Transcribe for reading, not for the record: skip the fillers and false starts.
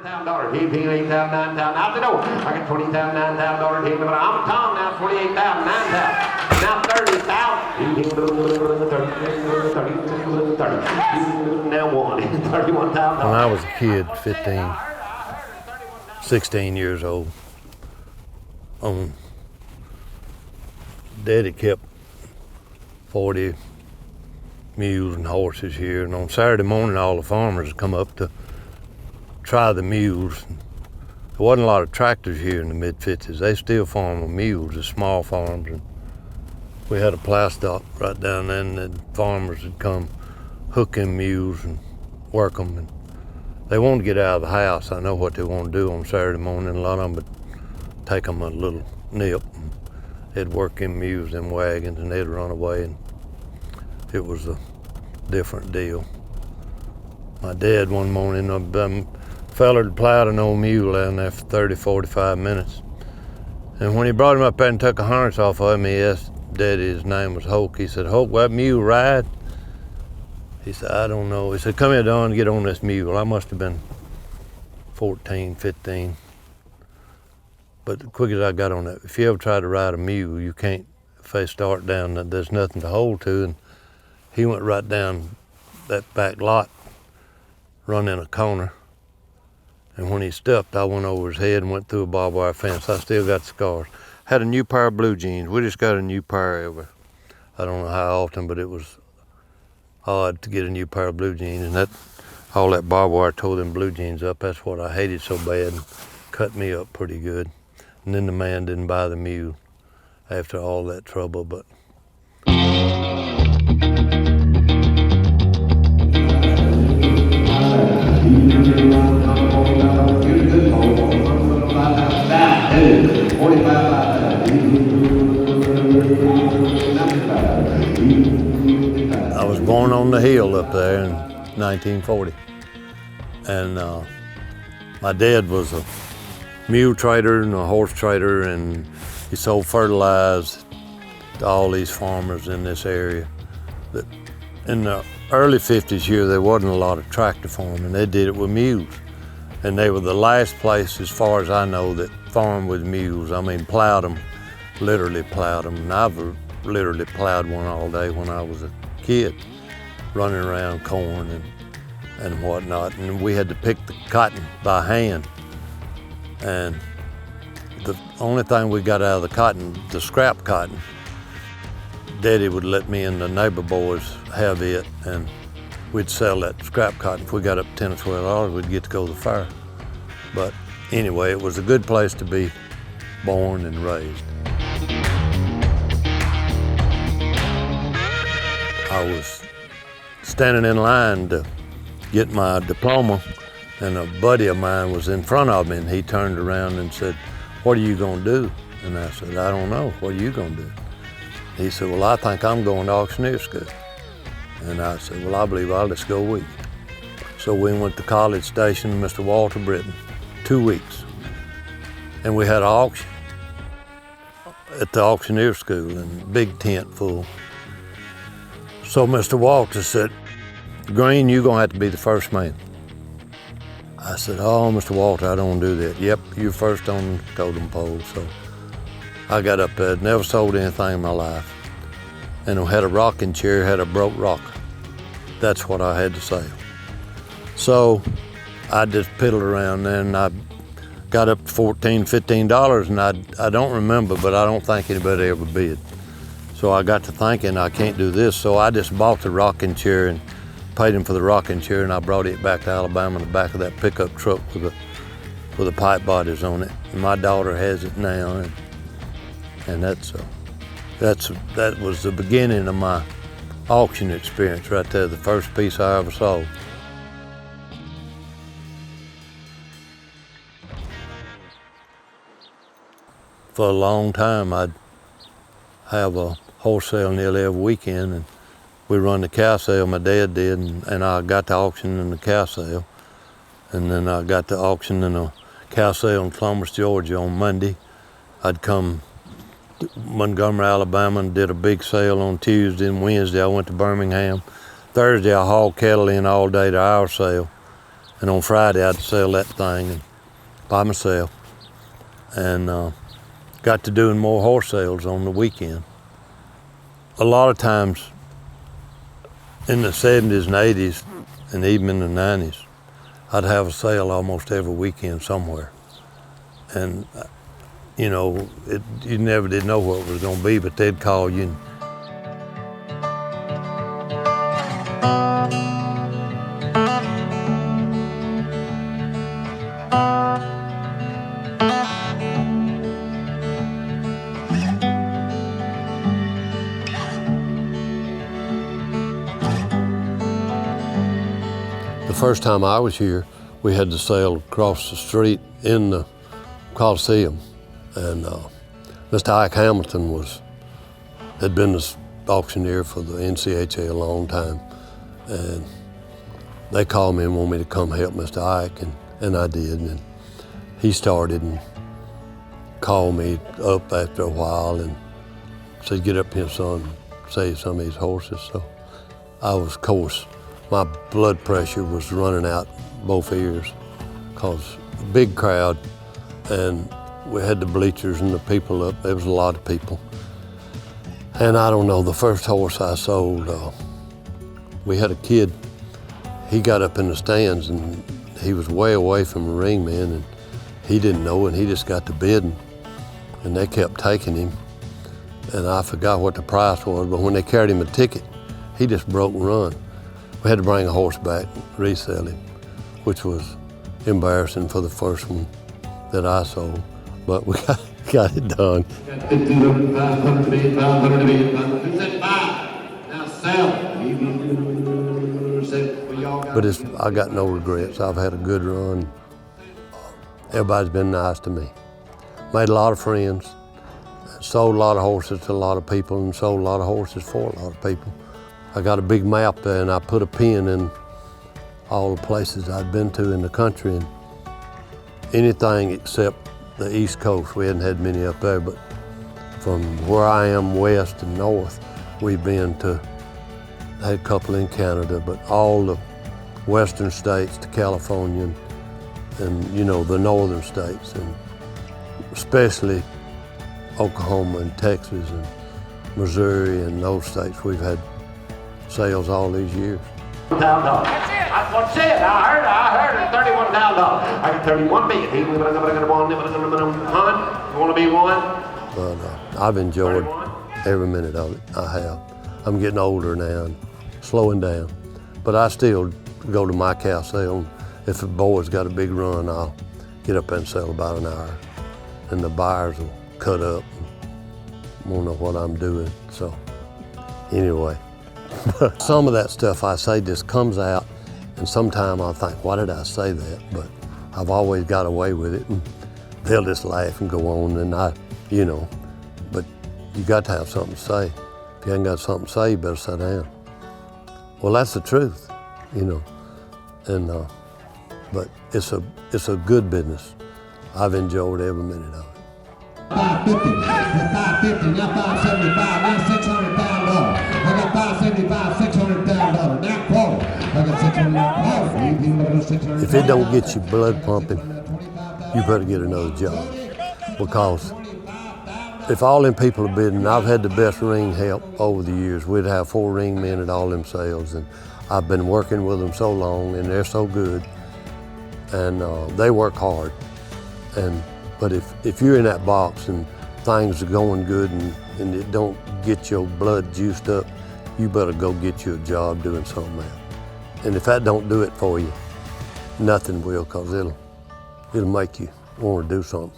$9,000, $18,000, $9,000, out the door. I got $20,000, $9,000, but I'm Tom now, $28,000, $9,000, now $30,000, 30, now one, $31,000. When I was a kid, 15, 16 years old, Daddy kept 40 mules and horses here, and on Saturday morning all the farmers would come up to try the mules. There wasn't a lot of tractors here in the mid-50s. They still farm with mules, the small farms, and we had a plow stock right down there, and the farmers would come hook in mules and work them. And they wanted to get out of the house. I know what they want to do on Saturday morning. A lot of them would take them a little nip, and they'd work in mules and wagons, and they'd run away, and it was a different deal. My dad one morning, feller had plowed an old mule down there for 30, 45 minutes. And when he brought him up there and took a harness off of him, he asked Daddy, his name was Hoke. He said, "Hoke, will that mule ride?" He said, "I don't know." He said, "Come here, Don, get on this mule." I must have been 14, 15. But the quick as I got on that, if you ever try to ride a mule, you can't, if they start down, there's nothing to hold to. And he went right down that back lot, run in a corner. And when he stepped, I went over his head and went through a barbed wire fence. I still got the scars. Had a new pair of blue jeans. We just got a new pair ever. I don't know how often, but it was odd to get a new pair of blue jeans. And that, all that barbed wire tore them blue jeans up. That's what I hated so bad, and cut me up pretty good. And then the man didn't buy the mule after all that trouble, but I was born on the hill up there in 1940. And my dad was a mule trader and a horse trader, and he sold fertilizer to all these farmers in this area. But in the early 50s here, there wasn't a lot of tractor farming. They did it with mules. And they were the last place, as far as I know, that farmed with mules. I mean, plowed them, literally plowed them. And I've literally plowed one all day when I was a kid, running around corn and whatnot. And we had to pick the cotton by hand. And the only thing we got out of the cotton, the scrap cotton, Daddy would let me and the neighbor boys have it, and we'd sell that scrap cotton. If we got up $10 or $12, we'd get to go to the fair. But anyway, it was a good place to be born and raised. I was standing in line to get my diploma, and a buddy of mine was in front of me, and he turned around and said, "What are you gonna do?" And I said, "I don't know. What are you gonna do?" He said, "Well, I think I'm going to auctioneer school." And I said, "Well, I believe I'll just go with you." So we went to College Station, Mr. Walter Britton, 2 weeks. And we had an auction at the auctioneer school, and big tent full. So Mr. Walter said, "Green, you're gonna have to be the first man." I said, "Oh, Mr. Walter, I don't want to do that." "Yep, you're first on the totem pole." So I got up there, never sold anything in my life. And I had a rocking chair, had a broke rocker. That's what I had to sell. So I just piddled around there, and I got up to $14, $15, and I don't remember, but I don't think anybody ever bid. So I got to thinking, I can't do this. So I just bought the rocking chair and paid him for the rocking chair, and I brought it back to Alabama in the back of that pickup truck with the pipe bodies on it. And my daughter has it now, and that was the beginning of my auction experience right there, the first piece I ever sold. For a long time, I'd have a horse sale nearly every weekend, and we run the cow sale, my dad did, and I got the auction and the cow sale. And then I got the auction and a cow sale in Columbus, Georgia on Monday. I'd come to Montgomery, Alabama, and did a big sale on Tuesday, and Wednesday I went to Birmingham. Thursday I hauled cattle in all day to our sale. And on Friday, I'd sell that thing by myself. And got to doing more horse sales on the weekend. A lot of times in the 70s and 80s, and even in the 90s, I'd have a sale almost every weekend somewhere. And, you know, you never did know what it was gonna be, but they'd call you. The first time I was here, we had to sail across the street in the Coliseum. And Mr. Ike Hamilton had been the auctioneer for the NCHA a long time. And they called me and wanted me to come help Mr. Ike, and I did. And he started and called me up after a while and said, "Get up here, son, save some of these horses." So I was, of course, my blood pressure was running out both ears because big crowd, and we had the bleachers and the people up. There was a lot of people. And I don't know, the first horse I sold, we had a kid, he got up in the stands and he was way away from the ringmen, and he didn't know, and he just got to bidding, and they kept taking him. And I forgot what the price was, but when they carried him a ticket, he just broke and run. We had to bring a horse back, resell him, which was embarrassing for the first one that I sold, but we got it done. But I got no regrets. I've had a good run. Everybody's been nice to me. Made a lot of friends, sold a lot of horses to a lot of people, and sold a lot of horses for a lot of people. I got a big map there, and I put a pin in all the places I'd been to in the country, and anything except the East Coast. We hadn't had many up there, but from where I am west and north, we've been to, had a couple in Canada, but all the western states to California and you know, the northern states, and especially Oklahoma and Texas and Missouri and those states. We've had sales all these years. That's what said. I heard it. $31,000. I got 31 million. He was gonna want hunt. You want to be one? But I've enjoyed every minute of it. I have. I'm getting older now and slowing down, but I still go to my cow sale. If a boy's got a big run, I'll get up there and sell about an hour, and the buyers will cut up and won't know what I'm doing. So anyway. Some of that stuff I say just comes out, and sometimes I'll think, why did I say that? But I've always got away with it, and they'll just laugh and go on, and you know, but you got to have something to say. If you ain't got something to say, you better sit down. Well, that's the truth, you know, and but it's a good business. I've enjoyed every minute of it. 550, now 550, now 575, now $600,000. I got $575, $600,000, now 40. I got $600,000. If it don't get your blood pumping, you better get another job. Because if all them people are bidding, I've had the best ring help over the years. We'd have 4 ring men at all them sales, and I've been working with them so long, and they're so good, and they work hard. But if you're in that box and things are going good and it don't get your blood juiced up, you better go get you a job doing something else. And if that don't do it for you, nothing will, because it'll make you want to do something.